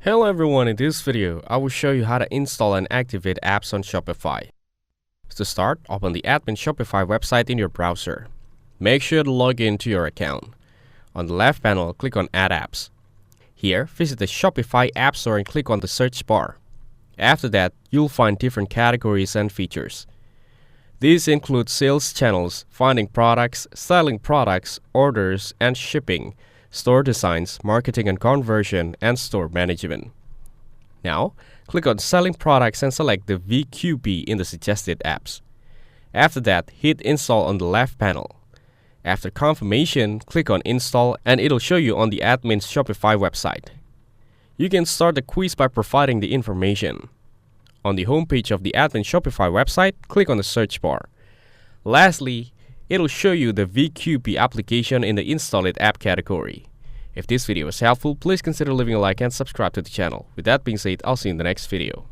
Hello everyone, in this video, I will show you how to install and activate apps on Shopify. To start, open the admin Shopify website in your browser. Make sure to log in to your account. On the left panel, click on Add Apps. Here, visit the Shopify App Store and click on the search bar. After that, you'll find different categories and features. These include sales channels, finding products, styling products, orders, and shipping, store designs, marketing and conversion, and store management. Now, click on Selling Products and select the VQB in the suggested apps. After that, hit Install on the left panel. After confirmation, click on Install and it'll show you on the admin's Shopify website. You can start the quiz by providing the information. On the homepage of the admin Shopify website, click on the search bar. Lastly, it'll show you the VQB application in the Install It app category. If this video was helpful, please consider leaving a like and subscribe to the channel. With that being said, I'll see you in the next video.